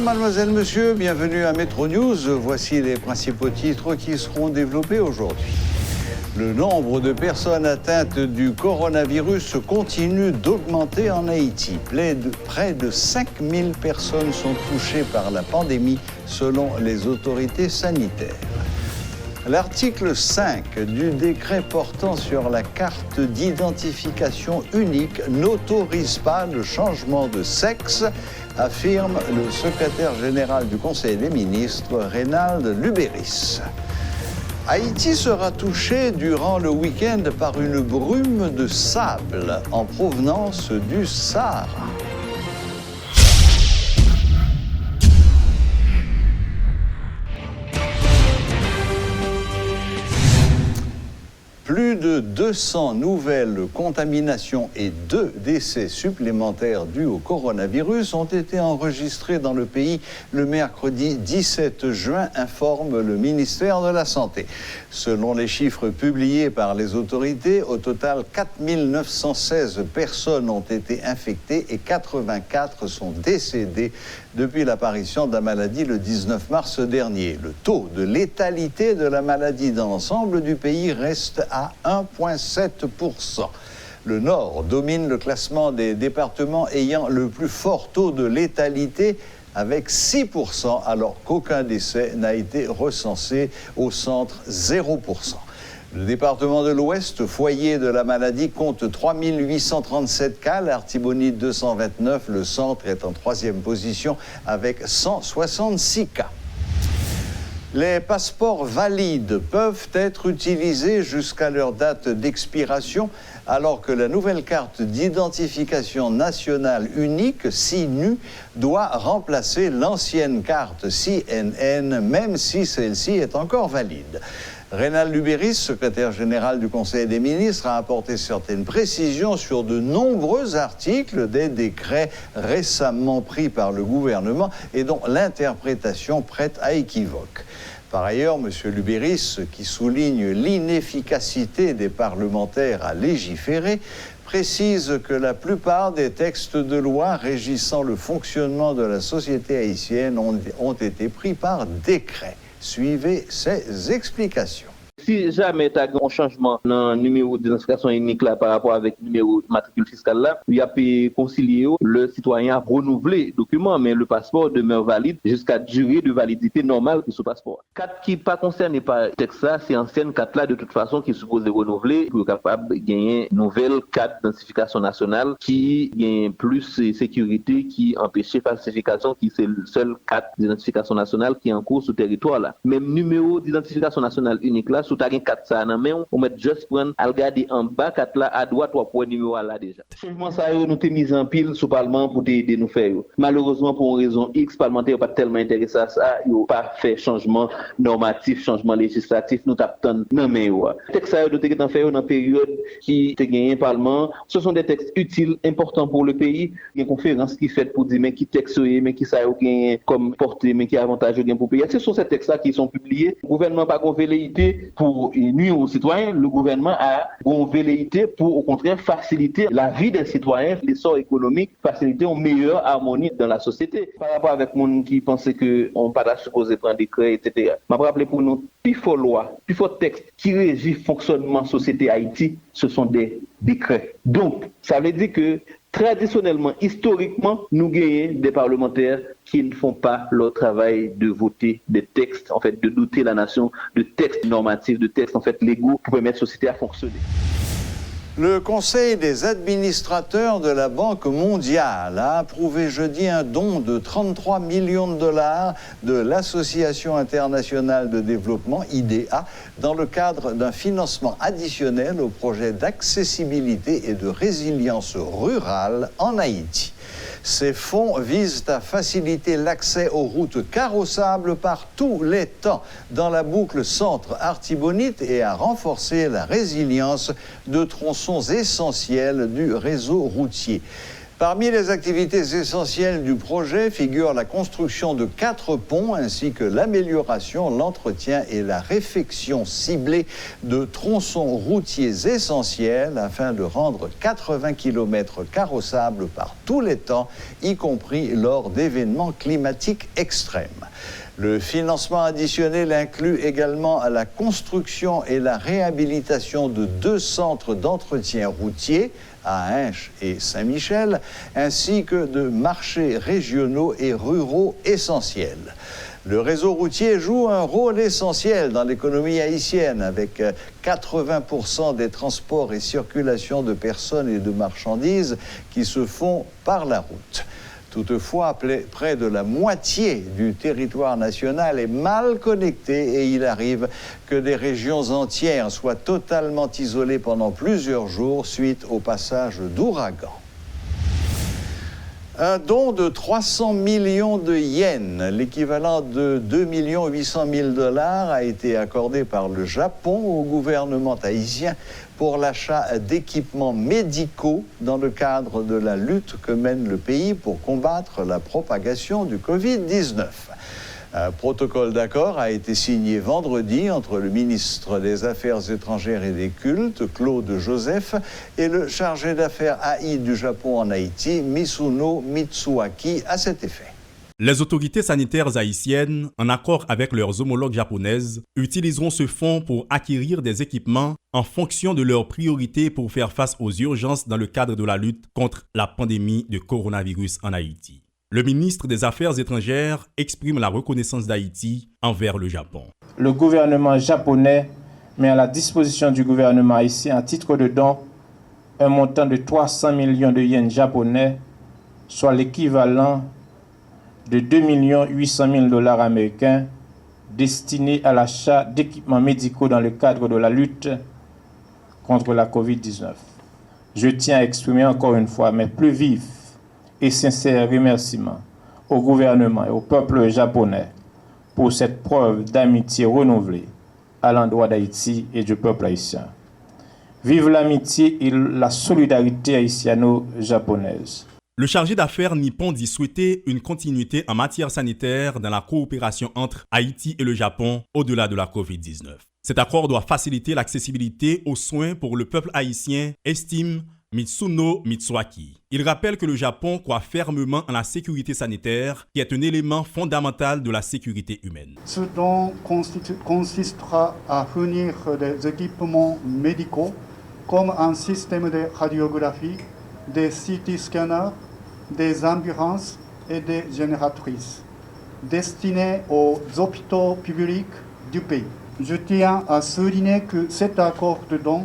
Madame, mademoiselle, monsieur, bienvenue à Métro News. Voici les principaux titres qui seront développés aujourd'hui. Le nombre de personnes atteintes du coronavirus continue d'augmenter en Haïti. Près de 5000 personnes sont touchées par la pandémie selon les autorités sanitaires. L'article 5 du décret portant sur la carte d'identification unique n'autorise pas le changement de sexe, affirme le secrétaire général du Conseil des ministres, Reynald Lubéris. Haïti sera touché durant le week-end par une brume de sable en provenance du Sahara. Plus de 200 nouvelles contaminations et 2 décès supplémentaires dus au coronavirus ont été enregistrés dans le pays le mercredi 17 juin, informe le ministère de la Santé. Selon les chiffres publiés par les autorités, au total 4 916 personnes ont été infectées et 84 sont décédées depuis l'apparition de la maladie le 19 mars dernier. Le taux de létalité de la maladie dans l'ensemble du pays reste à 1,7%. Le Nord domine le classement des départements ayant le plus fort taux de létalité avec 6%, alors qu'aucun décès n'a été recensé. Au centre, 0%. Le département de l'Ouest, foyer de la maladie, compte 3 837 cas, l'Artibonite 229, le centre est en 3e position avec 166 cas. Les passeports valides peuvent être utilisés jusqu'à leur date d'expiration, alors que la nouvelle carte d'identification nationale unique, SINU, doit remplacer l'ancienne carte CNN, même si celle-ci est encore valide. Reynald Lubéris, secrétaire général du Conseil des ministres, a apporté certaines précisions sur de nombreux articles des décrets récemment pris par le gouvernement et dont l'interprétation prête à équivoque. Par ailleurs, M. Lubéris, qui souligne l'inefficacité des parlementaires à légiférer, précise que la plupart des textes de loi régissant le fonctionnement de la société haïtienne ont été pris par décret. Suivez ces explications. Si jamais tu as un changement dans le numéro d'identification unique là, par rapport avec le numéro de matricule fiscale là, il y a pu concilier le citoyen à renouveler le document, mais le passeport demeure valide jusqu'à durée de validité normale de ce passeport. Carte qui n'est pas concernée par le texte là, c'est ancienne carte là de toute façon qui est supposée renouveler pour être capable de gagner une nouvelle carte d'identification nationale qui gagne plus de sécurité, qui empêche falsification, qui c'est le seul carte d'identification nationale qui est en cours sur le territoire là. Même numéro d'identification nationale unique là, sous ta 4 ça nan men on met juste prendre à regarder en bas 4 là à droite ou pour numéro là déjà. Changement ça nous t'es mis en pile sous parlement pour aider nous faire. Malheureusement pour une raison X parlementaire pas tellement intéressé à ça, yo pas fait changement normatif, changement législatif nous t'attend nan men yo. Texte ça nous t'es faire dans période qui te gagné parlement, ce sont des textes utiles importants pour le pays. Il y a une conférence qui fait pour dire mais qui texte mais qui ça yo gagne comme portée mais qui avantage gagne pour pays. Ce sont ces textes là qui sont publiés. Le gouvernement pas gon velléité pour nuire aux citoyens, le gouvernement a une velléité pour, au contraire, faciliter la vie des citoyens, l'essor économique, faciliter une meilleure harmonie dans la société. Par rapport avec les gens qui pensaient qu'on ne pas supposé prendre des décrets, etc. Je me rappelle pour nous, plus fort loi, plus fort texte qui régit le fonctionnement de la société Haïti, ce sont des décrets. Donc, ça veut dire que traditionnellement, historiquement, nous gagnons des parlementaires qui ne font pas leur travail de voter des textes, en fait, de doter la nation de textes normatifs, de textes, en fait, légaux pour permettre la société à fonctionner. Le Conseil des administrateurs de la Banque mondiale a approuvé jeudi un don de 33 millions de dollars de l'Association internationale de développement, IDA, dans le cadre d'un financement additionnel au projet d'accessibilité et de résilience rurale en Haïti. Ces fonds visent à faciliter l'accès aux routes carrossables par tous les temps dans la boucle centre-Artibonite et à renforcer la résilience de tronçons essentiels du réseau routier. Parmi les activités essentielles du projet figurent la construction de 4 ponts ainsi que l'amélioration, l'entretien et la réfection ciblée de tronçons routiers essentiels afin de rendre 80 km carrossables par tous les temps, y compris lors d'événements climatiques extrêmes. Le financement additionnel inclut également la construction et la réhabilitation de 2 centres d'entretien routier à Hinches et Saint-Michel, ainsi que de marchés régionaux et ruraux essentiels. Le réseau routier joue un rôle essentiel dans l'économie haïtienne, avec 80% des transports et circulations de personnes et de marchandises qui se font par la route. Toutefois, près de la moitié du territoire national est mal connecté et il arrive que des régions entières soient totalement isolées pendant plusieurs jours suite au passage d'ouragans. Un don de 300 millions de yens, l'équivalent de 2 800 000 $, a été accordé par le Japon au gouvernement haïtien pour l'achat d'équipements médicaux dans le cadre de la lutte que mène le pays pour combattre la propagation du Covid-19. Un protocole d'accord a été signé vendredi entre le ministre des Affaires étrangères et des Cultes, Claude Joseph, et le chargé d'affaires AI du Japon en Haïti, Mizuno Mitsuaki, à cet effet. Les autorités sanitaires haïtiennes, en accord avec leurs homologues japonaises, utiliseront ce fonds pour acquérir des équipements en fonction de leurs priorités pour faire face aux urgences dans le cadre de la lutte contre la pandémie de coronavirus en Haïti. Le ministre des Affaires étrangères exprime la reconnaissance d'Haïti envers le Japon. Le gouvernement japonais met à la disposition du gouvernement haïtien à titre de don un montant de 300 millions de yens japonais, soit l'équivalent de 2 800 000 $ américains destinés à l'achat d'équipements médicaux dans le cadre de la lutte contre la COVID-19. Je tiens à exprimer encore une fois mes plus vifs et sincères remerciements au gouvernement et au peuple japonais pour cette preuve d'amitié renouvelée à l'endroit d'Haïti et du peuple haïtien. Vive l'amitié et la solidarité haïtiano-japonaise. Le chargé d'affaires nippon dit souhaiter une continuité en matière sanitaire dans la coopération entre Haïti et le Japon au-delà de la COVID-19. Cet accord doit faciliter l'accessibilité aux soins pour le peuple haïtien, estime Mizuno Mitsuaki. Il rappelle que le Japon croit fermement en la sécurité sanitaire, qui est un élément fondamental de la sécurité humaine. Ce don consistera à fournir des équipements médicaux comme un système de radiographie, des CT scanners, des ambulances et des génératrices destinés aux hôpitaux publics du pays. Je tiens à souligner que cet accord de don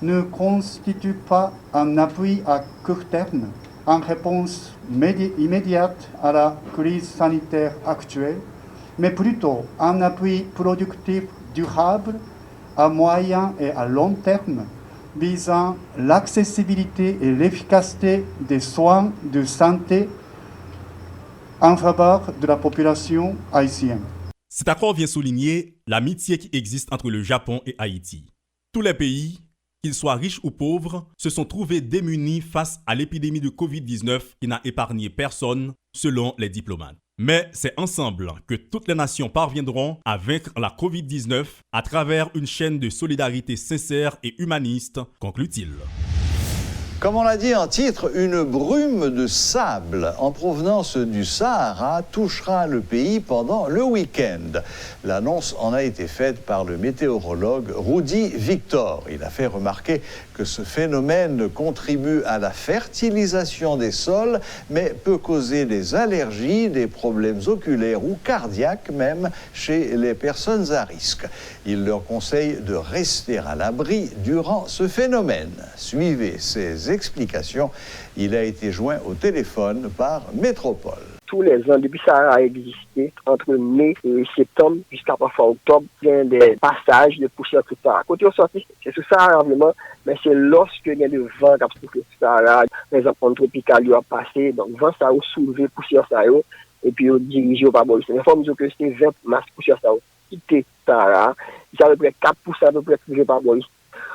ne constitue pas un appui à court terme en réponse immédiate à la crise sanitaire actuelle, mais plutôt un appui productif durable à moyen et à long terme visant l'accessibilité et l'efficacité des soins de santé en faveur de la population haïtienne. Cet accord vient souligner l'amitié qui existe entre le Japon et Haïti. Tous les pays, qu'ils soient riches ou pauvres, se sont trouvés démunis face à l'épidémie de Covid-19 qui n'a épargné personne, selon les diplomates. Mais c'est ensemble que toutes les nations parviendront à vaincre la Covid-19 à travers une chaîne de solidarité sincère et humaniste, conclut-il. Comme on l'a dit en titre, une brume de sable en provenance du Sahara touchera le pays pendant le week-end. L'annonce en a été faite par le météorologue Rudy Victor. Il a fait remarquer que ce phénomène contribue à la fertilisation des sols, mais peut causer des allergies, des problèmes oculaires ou cardiaques même chez les personnes à risque. Il leur conseille de rester à l'abri durant ce phénomène. Suivez ces explications. Il a été joint au téléphone par Métropole. Tous les ans, depuis ça a existé, entre mai et septembre jusqu'à parfois octobre, il y a des passages de poussière tout ça. Quand on sortit, c'est tout ça vraiment, mais c'est lorsque il y a le vent qui a soufflé tout ça, par exemple, en tropical, il a passé, donc le vent ça a soulevé poussière ça, et puis il dirigé au parabole. C'est l'informe que c'est 20 masses poussière ça, quitté ça, il y a à peu près 4% à peu près que le parabole.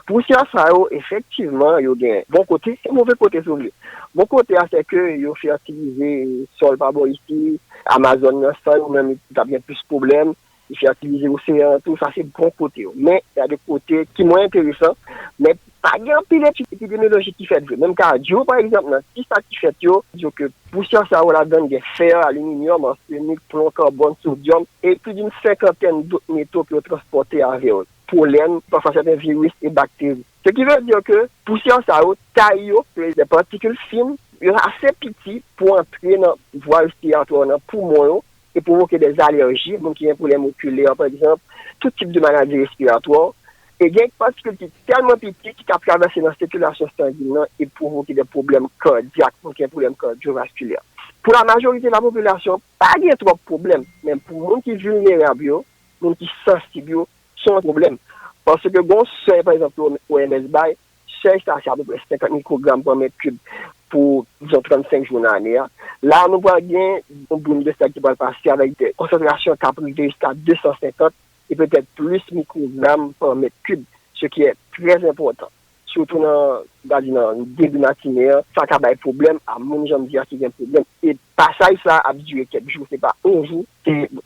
Poussière ça effectivement il y a un bon côté et mauvais côté sur lui. Bon côté c'est que il fertiliser sol par ici Amazon ça ou même il y a bien plus de problèmes, il fertiliser l'océan tout ça c'est bon côté. Mais il y a des côtés qui moins intéressants mais pas grand pile épidémiologie qui fait même cardio par exemple si ça qui fait dit que poussière ça la donne des fer, aluminium, arsenic, plomb, carbone, sodium et plus d'une cinquantaine d'autres métaux qui sont transportés avec eux. Pollen, parfois certains virus et bactéries. Ce qui veut dire que poussière ça taille des particules fines, il est assez petit pour entrer dans la voie respiratoire, dans le poumon et provoquer des allergies, donc qui ont un problème oculaire par exemple, tout type de maladie respiratoire. Et il y a une particule qui est tellement petite qui a traversé dans la circulation sanguine et provoquer des problèmes cardiaques, donc un problème cardiovasculaire. Pour la majorité de la population, pas de trop de problèmes, même pour les gens qui sont vulnérables, les gens qui sont sensibles, sont un problème. Parce que bon seuil, par exemple, au MSBI, seuil, c'est à peu près 50 microgrammes par mètre cube pour, disons, 35 jours dans l'année. Là, nous voyons bien un boom de ça qui va passer avec des concentrations qui jusqu'à 250 et peut-être plus microgrammes par mètre cube, ce qui est très important. Surtout dans le début matinée, ça a des problèmes, à mon jambe dire qu'il y a un problème. Et passage ça a duré quelques jours, c'est pas un jour.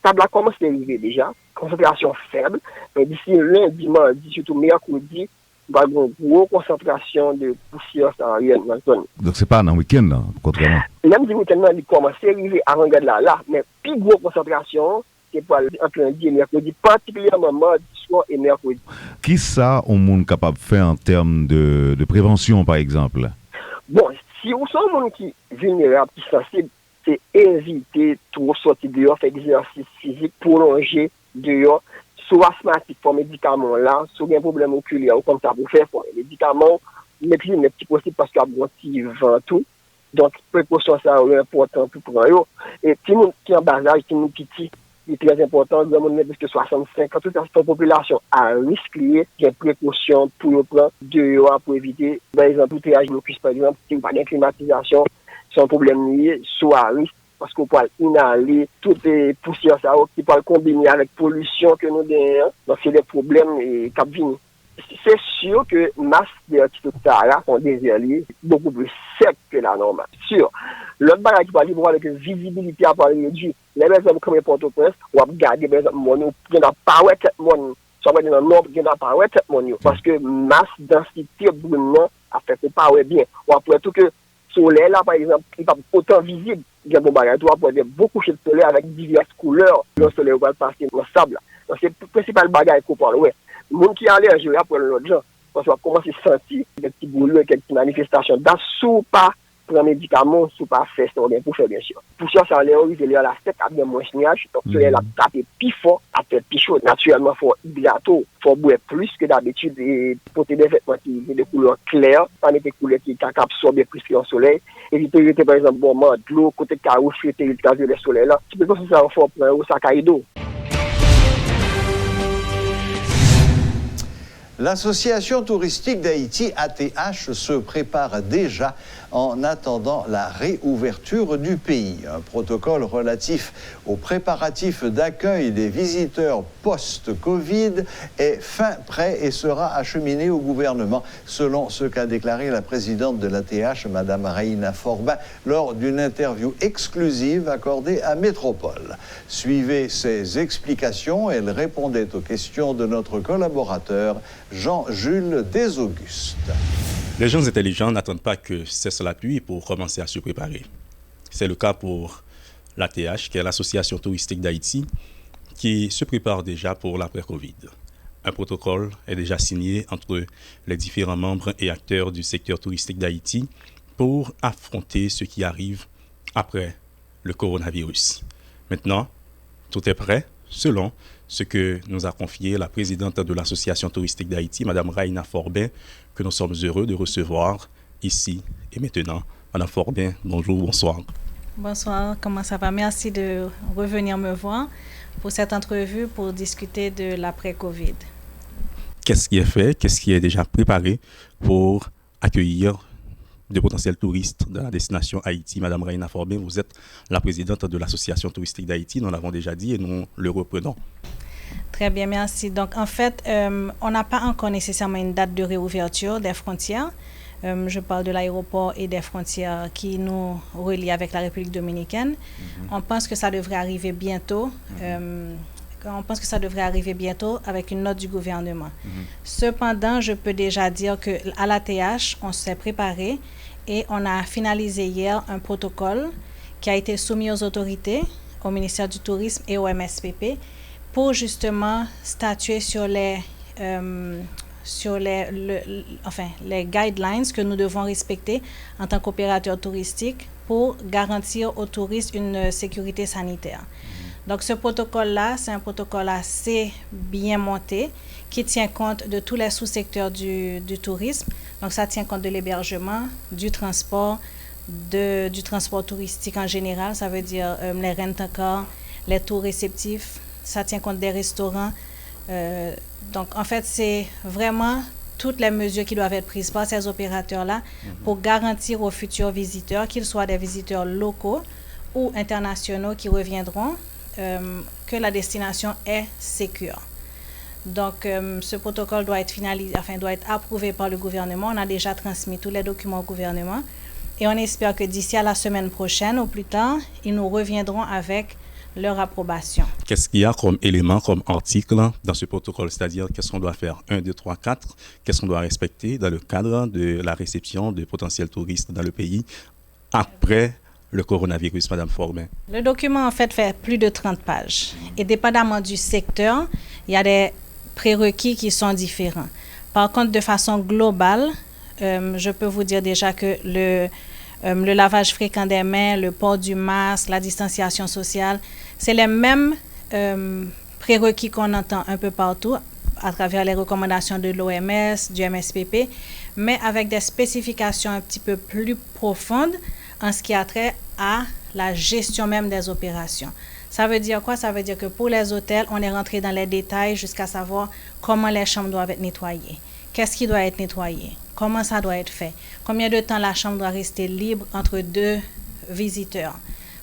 Ça commence à arriver déjà, concentration faible, mais d'ici lundi, mardi, surtout mercredi, il va y avoir une grosse concentration de poussière dans la zone. Donc c'est pas dans le week-end, là, contrairement. Même si le week-end, il commence à arriver avant de là, mais plus grosse concentration, c'est pour entre lundi et mercredi, particulièrement mardi soir et mercredi. Qui ça, on est capable de faire en termes de prévention, par exemple? Bon, si vous êtes un monde qui est vulnérable, qui est sensible, c'est éviter trop sortir dehors, faire des exercices physiques prolongés dehors, soit asthmatique pour médicaments là, soit un problème oculaire ou comme ça pour faire pour les médicaments, mais puis le petit possible parce qu'il y a un petit vent tout. Donc, précaution, ça est important pour prendre. Et si nous qui en bas âge, si nous petit, c'est très important, le monde plus que 65 ans, toute la population a risque lié, il y a précaution pour le prendre dehors pour éviter, par exemple, tout âge locus, par exemple, si pas d'inclimatisation, c'est un problème lié, soit à risque, parce qu'on peut inhaler toutes les poussières qui peuvent combiner avec pollution que nous avons, donc c'est des problèmes et qui viennent. C'est sûr que masse de là sont désertés beaucoup plus sec que la normale. Sûr. L'autre bagage qui parle avec visibilité à parler réduite. Les personnes comme Port-au-Prince, on va garder par exemple mon qui n'a pas ouais tête mon soit dans le nombre qui n'a pas ouais tête mon parce que masse densité brûlement a fait pas ouais bien. Ou après tout que soleil là par exemple, il pas autant visible. Il y a bon bagage toi pour beaucoup de soleil avec diverses couleurs. Le soleil va passer dans le sable. Donc c'est le principal bagage qu'on parle ouais. Les gens qui ont allergie après l'autre gens, parce qu'on va commencer à sentir des petits brûlures, quelques manifestations. Dans sous pas prendre médicaments, sous pas faire ça, pour faire bien sûr. Pour ça, ça a l'air de la tête à bien moins chniage, donc ça a tapé plus fort, à faire plus chaud. Naturellement, il faut hydrater, il faut boire plus que d'habitude et porter des vêtements qui ont des couleurs claires, pas mettre des couleurs qui absorbent plus le soleil. Éviter, par exemple, de l'eau, côté carreau, fêter le soleil là. Tu peux penser ça, il faut prendre un sac d'eau. L'Association touristique d'Haïti, ATH, se prépare déjà en attendant la réouverture du pays. Un protocole relatif aux préparatifs d'accueil des visiteurs post-Covid est fin prêt et sera acheminé au gouvernement, selon ce qu'a déclaré la présidente de l'ATH, Mme Reina Forbin, lors d'une interview exclusive accordée à Métropole. Suivez ses explications, elle répondait aux questions de notre collaborateur Jean-Jules Desaugustes. Les gens intelligents n'attendent pas que cesse la pluie pour commencer à se préparer. C'est le cas pour l'ATH, qui est l'Association touristique d'Haïti, qui se prépare déjà pour l'après-Covid. Un protocole est déjà signé entre les différents membres et acteurs du secteur touristique d'Haïti pour affronter ce qui arrive après le coronavirus. Maintenant, tout est prêt, selon ce que nous a confié la présidente de l'Association touristique d'Haïti, Mme Reina Forbin, que nous sommes heureux de recevoir ici et maintenant. Mme Forbin, bonjour, bonsoir. Bonsoir, comment ça va? Merci de revenir me voir pour cette entrevue pour discuter de l'après-Covid. Qu'est-ce qui est fait? Qu'est-ce qui est déjà préparé pour accueillir de potentiels touristes de la destination Haïti? Madame Reina Forbin, vous êtes la présidente de l'Association touristique d'Haïti, nous l'avons déjà dit et nous le reprenons. Très bien, merci. Donc, en fait, on n'a pas encore nécessairement une date de réouverture des frontières. Je parle de l'aéroport et des frontières qui nous relient avec la République dominicaine. On pense que ça devrait arriver bientôt. On pense que ça devrait arriver bientôt avec une note du gouvernement. Cependant, je peux déjà dire qu'à l'ATH, on s'est préparé et on a finalisé hier un protocole qui a été soumis aux autorités, au ministère du Tourisme et au MSPP, pour justement statuer sur les guidelines que nous devons respecter en tant qu'opérateur touristique pour garantir aux touristes une sécurité sanitaire. Donc ce protocole-là, c'est un protocole assez bien monté qui tient compte de tous les sous-secteurs du tourisme. Donc ça tient compte de l'hébergement, du transport touristique en général, ça veut dire les rent-a-car, les tours réceptifs, ça tient compte des restaurants. Donc, en fait, c'est vraiment toutes les mesures qui doivent être prises par ces opérateurs-là pour garantir aux futurs visiteurs, qu'ils soient des visiteurs locaux ou internationaux qui reviendront, que la destination est sécure. Donc, ce protocole doit être doit être approuvé par le gouvernement. On a déjà transmis tous les documents au gouvernement et on espère que d'ici à la semaine prochaine, au plus tard, ils nous reviendront avec leur approbation. Qu'est-ce qu'il y a comme élément, comme article dans ce protocole? C'est-à-dire, qu'est-ce qu'on doit faire? 1, 2, 3, 4. Qu'est-ce qu'on doit respecter dans le cadre de la réception de potentiels touristes dans le pays après le coronavirus, Madame Formin? Le document, en fait plus de 30 pages. Et dépendamment du secteur, il y a des prérequis qui sont différents. Par contre, de façon globale, je peux vous dire déjà que le lavage fréquent des mains, le port du masque, la distanciation sociale, c'est les mêmes prérequis qu'on entend un peu partout à travers les recommandations de l'OMS, du MSPP, mais avec des spécifications un petit peu plus profondes en ce qui a trait à la gestion même des opérations. Ça veut dire quoi? Ça veut dire que pour les hôtels, on est rentré dans les détails jusqu'à savoir comment les chambres doivent être nettoyées. Qu'est-ce qui doit être nettoyé? Comment ça doit être fait? Combien de temps la chambre doit rester libre entre deux visiteurs?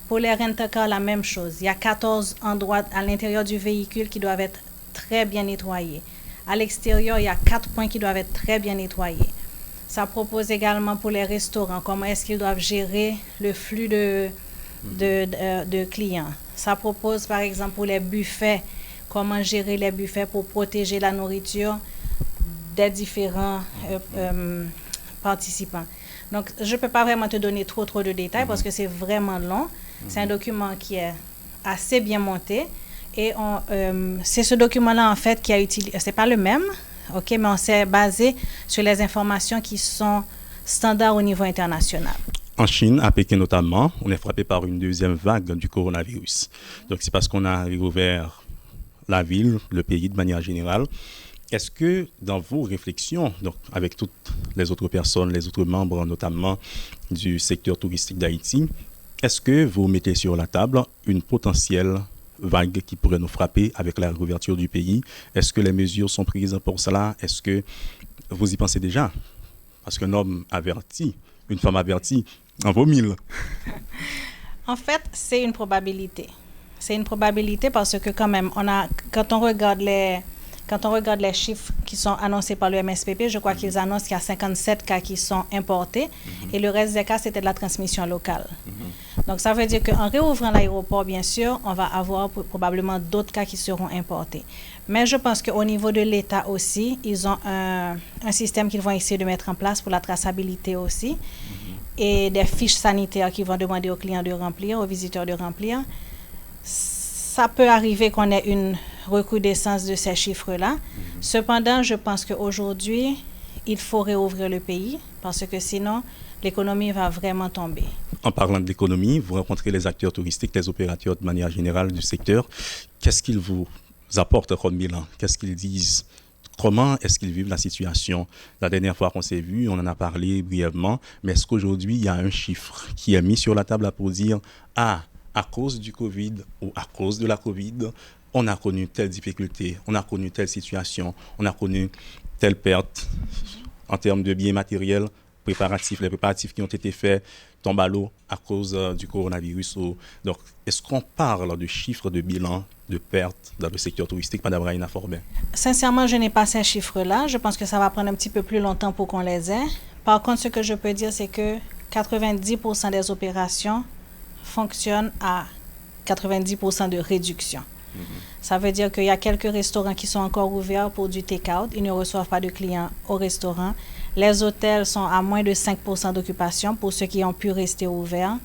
Pour les rent-a-car, la même chose. Il y a 14 endroits à l'intérieur du véhicule qui doivent être très bien nettoyés. À l'extérieur, il y a 4 points qui doivent être très bien nettoyés. Ça propose également pour les restaurants, comment est-ce qu'ils doivent gérer le flux de clients. Ça propose par exemple pour les buffets, comment gérer les buffets pour protéger la nourriture des différents participants. Donc, je ne peux pas vraiment te donner trop de détails parce que c'est vraiment long. C'est un document qui est assez bien monté. Et c'est ce document-là, en fait, qui a utilisé... C'est pas le même, OK, mais on s'est basé sur les informations qui sont standards au niveau international. En Chine, à Pékin notamment, on est frappé par une deuxième vague du coronavirus. Donc, c'est parce qu'on a réouvert la ville, le pays de manière générale. Est-ce que dans vos réflexions, donc avec toutes les autres personnes, les autres membres notamment du secteur touristique d'Haïti, est-ce que vous mettez sur la table une potentielle vague qui pourrait nous frapper avec la réouverture du pays? Est-ce que les mesures sont prises pour cela? Est-ce que vous y pensez déjà? Parce qu'un homme averti, une femme avertie, en vaut 1000. En fait, c'est une probabilité. C'est une probabilité parce que quand même, quand on regarde les chiffres qui sont annoncés par le MSPP, je crois qu'ils annoncent qu'il y a 57 cas qui sont importés et le reste des cas, c'était de la transmission locale. Donc, ça veut dire qu'en réouvrant l'aéroport, bien sûr, on va avoir probablement d'autres cas qui seront importés. Mais je pense qu'au niveau de l'État aussi, ils ont un système qu'ils vont essayer de mettre en place pour la traçabilité aussi et des fiches sanitaires qu'ils vont demander aux clients de remplir, aux visiteurs de remplir. Ça peut arriver qu'on ait une recrudescence de ces chiffres-là. Cependant, je pense qu'aujourd'hui, il faut réouvrir le pays parce que sinon, l'économie va vraiment tomber. En parlant de l'économie, vous rencontrez les acteurs touristiques, les opérateurs de manière générale du secteur. Qu'est-ce qu'ils vous apportent comme bilan? Qu'est-ce qu'ils disent? Comment est-ce qu'ils vivent la situation? La dernière fois qu'on s'est vu, on en a parlé brièvement, mais est-ce qu'aujourd'hui, il y a un chiffre qui est mis sur la table pour dire « Ah, à cause du Covid ou à cause de la Covid, on a connu telle difficulté, on a connu telle situation, on a connu telle perte en termes de biens matériels, préparatifs, les préparatifs qui ont été faits tombent à l'eau à cause du coronavirus. » Donc, est-ce qu'on parle de chiffres de bilan de pertes dans le secteur touristique, Mme Raina Forbin? Sincèrement, je n'ai pas ces chiffres-là. Je pense que ça va prendre un petit peu plus longtemps pour qu'on les ait. Par contre, ce que je peux dire, c'est que 90% des opérations fonctionnent à 90% de réduction. Ça veut dire qu'il y a quelques restaurants qui sont encore ouverts pour du take-out. Ils ne reçoivent pas de clients au restaurant. Les hôtels sont à moins de 5% d'occupation pour ceux qui ont pu rester ouverts.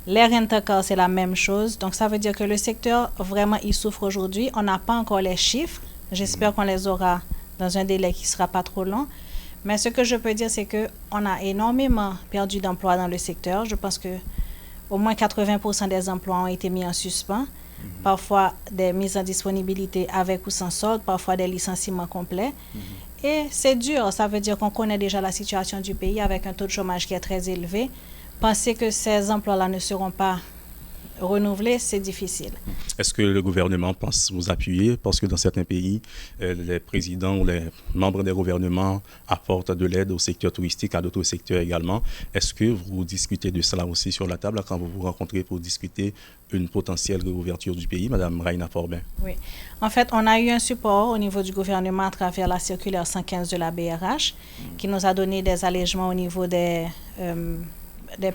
Les rent-a-cars, c'est la même chose. Donc, ça veut dire que le secteur, vraiment, il souffre aujourd'hui. On n'a pas encore les chiffres. J'espère qu'on les aura dans un délai qui ne sera pas trop long. Mais ce que je peux dire, c'est qu'on a énormément perdu d'emplois dans le secteur. Je pense que au moins 80% des emplois ont été mis en suspens. Parfois des mises en disponibilité avec ou sans solde, parfois des licenciements complets. Et c'est dur. Ça veut dire qu'on connaît déjà la situation du pays avec un taux de chômage qui est très élevé. Penser que ces emplois-là ne seront pas renouvelés, c'est difficile. Est-ce que le gouvernement pense vous appuyer? Parce que dans certains pays, les présidents ou les membres des gouvernements apportent de l'aide au secteur touristique, à d'autres secteurs également. Est-ce que vous discutez de cela aussi sur la table quand vous vous rencontrez pour discuter une potentielle réouverture du pays, Mme Raina Forbin? Oui. En fait, on a eu un support au niveau du gouvernement à travers la circulaire 115 de la BRH qui nous a donné des allègements au niveau des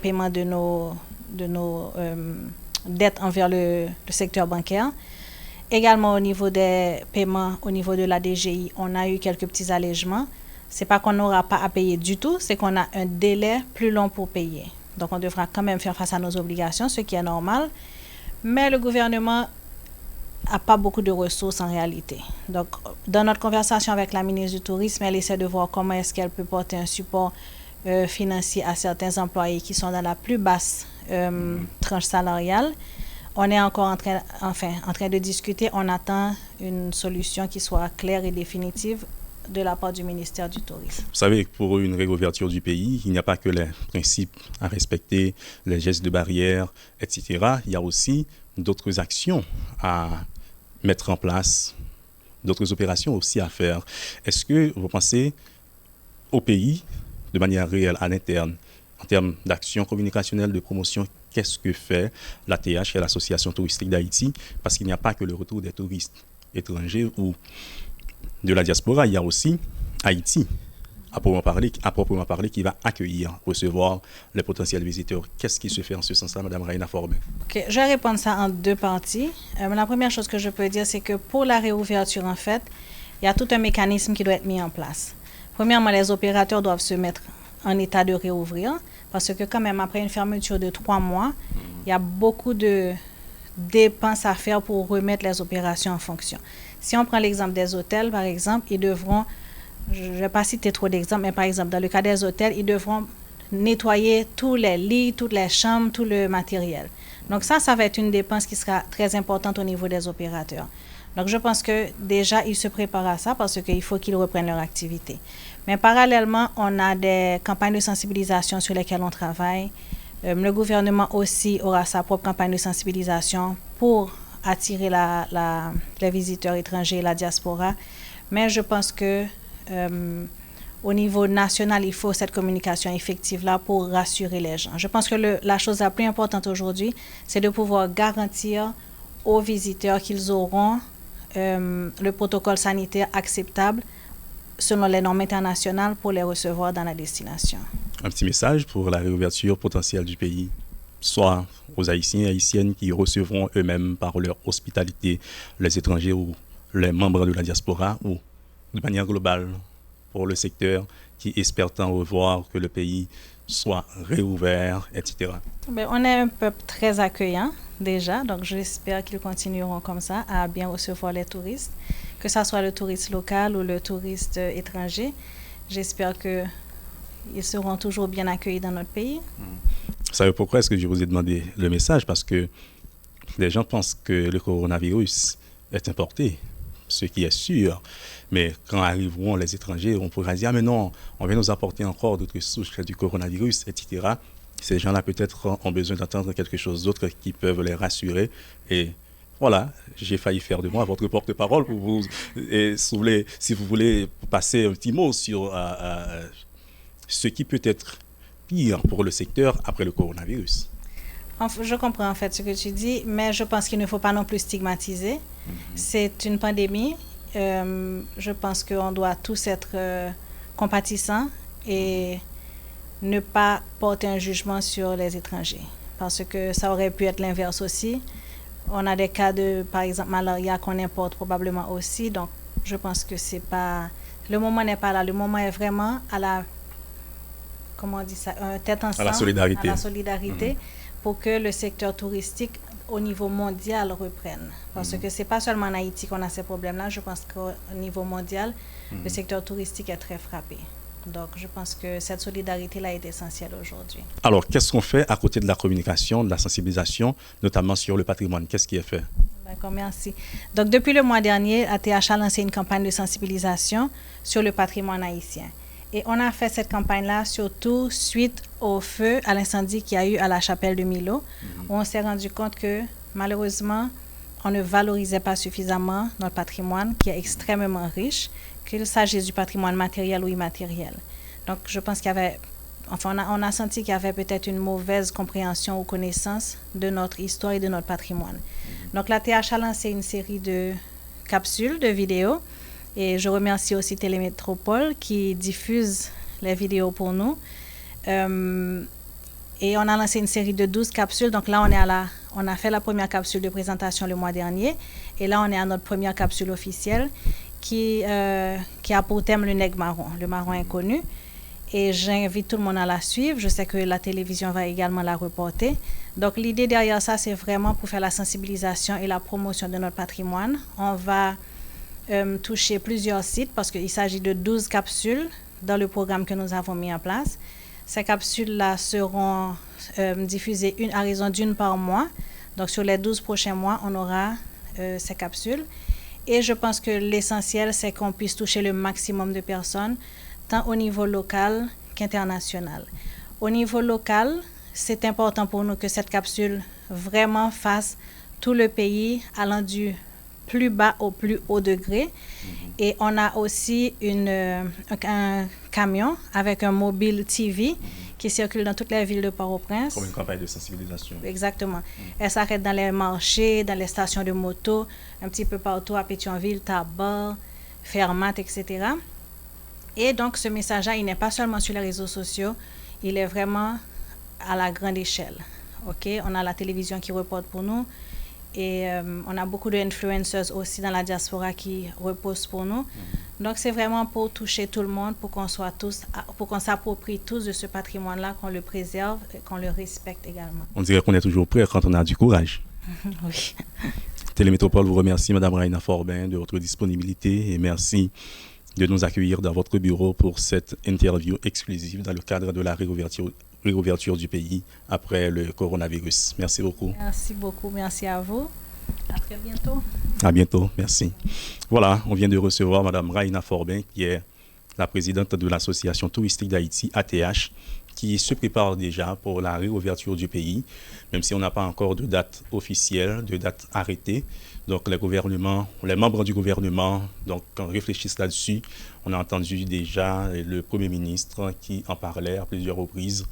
paiements de nos dettes envers le secteur bancaire. Également au niveau des paiements, au niveau de la DGI, on a eu quelques petits allègements. Ce n'est pas qu'on n'aura pas à payer du tout, c'est qu'on a un délai plus long pour payer. Donc on devra quand même faire face à nos obligations, ce qui est normal. Mais le gouvernement n'a pas beaucoup de ressources en réalité. Donc dans notre conversation avec la ministre du Tourisme, elle essaie de voir comment est-ce qu'elle peut porter un support financier à certains employés qui sont dans la plus basse tranche salariale. On est encore en train de discuter. On attend une solution qui soit claire et définitive de la part du ministère du Tourisme. Vous savez, pour une réouverture du pays, il n'y a pas que les principes à respecter, les gestes de barrière, etc. Il y a aussi d'autres actions à mettre en place, d'autres opérations aussi à faire. Est-ce que vous pensez au pays de manière réelle, à l'interne, en termes d'action communicationnelle, de promotion, qu'est-ce que fait l'ATH et l'Association touristique d'Haïti? Parce qu'il n'y a pas que le retour des touristes étrangers ou de la diaspora, il y a aussi Haïti, à proprement parler, qui va accueillir, recevoir les potentiels visiteurs. Qu'est-ce qui se fait en ce sens-là, Mme Raina Forbin? Okay, je vais répondre ça en deux parties. La première chose que je peux dire, c'est que pour la réouverture, en fait, il y a tout un mécanisme qui doit être mis en place. Premièrement, les opérateurs doivent se mettre en état de réouvrir parce que quand même, après une fermeture de 3 mois, il y a beaucoup de dépenses à faire pour remettre les opérations en fonction. Si on prend l'exemple des hôtels, par exemple, ils devront, je ne vais pas citer trop d'exemples, mais par exemple, dans le cas des hôtels, ils devront nettoyer tous les lits, toutes les chambres, tout le matériel. Donc ça va être une dépense qui sera très importante au niveau des opérateurs. Donc, je pense que déjà, ils se préparent à ça parce qu'il faut qu'ils reprennent leur activité. Mais parallèlement, on a des campagnes de sensibilisation sur lesquelles on travaille. Le gouvernement aussi aura sa propre campagne de sensibilisation pour attirer les visiteurs étrangers et la diaspora. Mais je pense que au niveau national, il faut cette communication effective-là pour rassurer les gens. Je pense que la chose la plus importante aujourd'hui, c'est de pouvoir garantir aux visiteurs qu'ils auront le protocole sanitaire acceptable selon les normes internationales pour les recevoir dans la destination. Un petit message pour la réouverture potentielle du pays, soit aux Haïtiens et Haïtiennes qui recevront eux-mêmes par leur hospitalité les étrangers ou les membres de la diaspora, ou de manière globale pour le secteur qui espère tant revoir que le pays soit réouvert, etc. On est un peuple très accueillant déjà, donc j'espère qu'ils continueront comme ça à bien recevoir les touristes, que ce soit le touriste local ou le touriste étranger. J'espère qu'ils seront toujours bien accueillis dans notre pays. Vous savez pourquoi est-ce que je vous ai demandé le message? Parce que les gens pensent que le coronavirus est importé, ce qui est sûr. Mais quand arriveront les étrangers, on pourra dire « Ah mais non, on vient nous apporter encore d'autres souches du coronavirus, etc. » Ces gens-là peut-être ont besoin d'entendre quelque chose d'autre qui peuvent les rassurer. Et voilà, j'ai failli faire de moi votre porte-parole pour vous. Et si vous voulez passer un petit mot sur ce qui peut être pire pour le secteur après le coronavirus. Je comprends en fait ce que tu dis, mais je pense qu'il ne faut pas non plus stigmatiser. C'est une pandémie. Je pense qu'on doit tous être compatissants et ne pas porter un jugement sur les étrangers. Parce que ça aurait pu être l'inverse aussi. On a des cas de, par exemple, malaria qu'on importe probablement aussi. Donc, je pense que c'est pas... Le moment n'est pas là. Le moment est vraiment à la... Comment on dit ça? Tête ensemble. À la solidarité. À la solidarité pour que le secteur touristique au niveau mondial reprenne. Parce que c'est pas seulement en Haïti qu'on a ces problèmes-là. Je pense qu'au niveau mondial, le secteur touristique est très frappé. Donc, je pense que cette solidarité-là est essentielle aujourd'hui. Alors, qu'est-ce qu'on fait à côté de la communication, de la sensibilisation, notamment sur le patrimoine? Qu'est-ce qui est fait? D'accord, merci. Donc, depuis le mois dernier, ATH a lancé une campagne de sensibilisation sur le patrimoine haïtien. Et on a fait cette campagne-là surtout suite au feu, à l'incendie qu'il y a eu à la chapelle de Milo, où on s'est rendu compte que, malheureusement, on ne valorisait pas suffisamment notre patrimoine, qui est extrêmement riche, qu'il s'agisse du patrimoine matériel ou immatériel. Donc, je pense qu'il y avait... Enfin, on a senti qu'il y avait peut-être une mauvaise compréhension ou connaissance de notre histoire et de notre patrimoine. Donc, l'ATH a lancé une série de capsules, de vidéos. Et je remercie aussi Télémétropole qui diffuse les vidéos pour nous. Et on a lancé une série de 12 capsules. Donc là, on a fait la première capsule de présentation le mois dernier. Et là, on est à notre première capsule officielle qui a pour thème le nègre marron, le marron inconnu. Et j'invite tout le monde à la suivre. Je sais que la télévision va également la reporter. Donc l'idée derrière ça, c'est vraiment pour faire la sensibilisation et la promotion de notre patrimoine. On va toucher plusieurs sites parce qu'il s'agit de 12 capsules dans le programme que nous avons mis en place. Ces capsules-là seront diffusées à raison d'une par mois. Donc, sur les 12 prochains mois, on aura ces capsules. Et je pense que l'essentiel, c'est qu'on puisse toucher le maximum de personnes, tant au niveau local qu'international. Au niveau local, c'est important pour nous que cette capsule vraiment fasse tout le pays allant du plus bas au plus haut degré. Et on a aussi un camion avec un mobile TV qui circule dans toutes les villes de Port-au-Prince. Comme une campagne de sensibilisation. Exactement. Elle s'arrête dans les marchés, dans les stations de moto, un petit peu partout à Pétionville, Tabar, Fermat, etc. Et donc, ce message-là, il n'est pas seulement sur les réseaux sociaux, il est vraiment à la grande échelle. OK? On a la télévision qui reporte pour nous. Et on a beaucoup d'influencers aussi dans la diaspora qui reposent pour nous. Donc, c'est vraiment pour toucher tout le monde, pour qu'on s'approprie tous de ce patrimoine-là, qu'on le préserve et qu'on le respecte également. On dirait qu'on est toujours prêt quand on a du courage. Oui. Télémétropole vous remercie, Mme Raina Forbin, de votre disponibilité et merci de nous accueillir dans votre bureau pour cette interview exclusive dans le cadre de la réouverture du pays après le coronavirus. Merci beaucoup. Merci beaucoup. Merci à vous. À très bientôt. À bientôt. Merci. Voilà, on vient de recevoir Mme Raina Forbin, qui est la présidente de l'Association touristique d'Haïti, ATH, qui se prépare déjà pour la réouverture du pays, même si on n'a pas encore de date officielle, de date arrêtée. Donc les membres du gouvernement réfléchissent là-dessus. On a entendu déjà le Premier ministre qui en parlait à plusieurs reprises.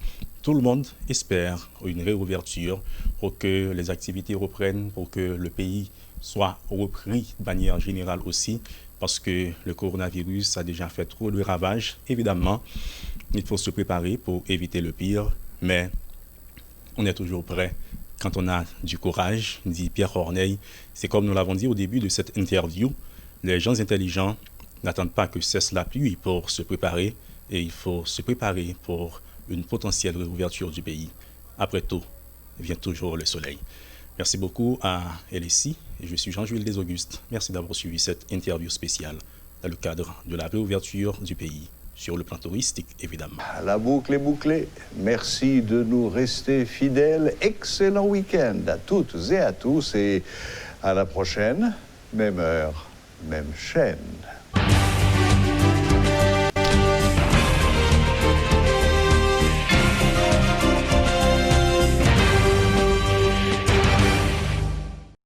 Tout le monde espère une réouverture pour que les activités reprennent, pour que le pays soit repris de manière générale aussi, parce que le coronavirus a déjà fait trop de ravages. Évidemment, il faut se préparer pour éviter le pire, mais on est toujours prêt quand on a du courage, dit Pierre Corneille. C'est comme nous l'avons dit au début de cette interview, les gens intelligents n'attendent pas que cesse la pluie pour se préparer, et il faut se préparer pour une potentielle réouverture du pays. Après tout, vient toujours le soleil. Merci beaucoup à LSI, et je suis Jean-Jules Desaugustes. Merci d'avoir suivi cette interview spéciale dans le cadre de la réouverture du pays, sur le plan touristique, évidemment. La boucle est bouclée. Merci de nous rester fidèles. Excellent week-end à toutes et à tous, et à la prochaine, même heure, même chaîne.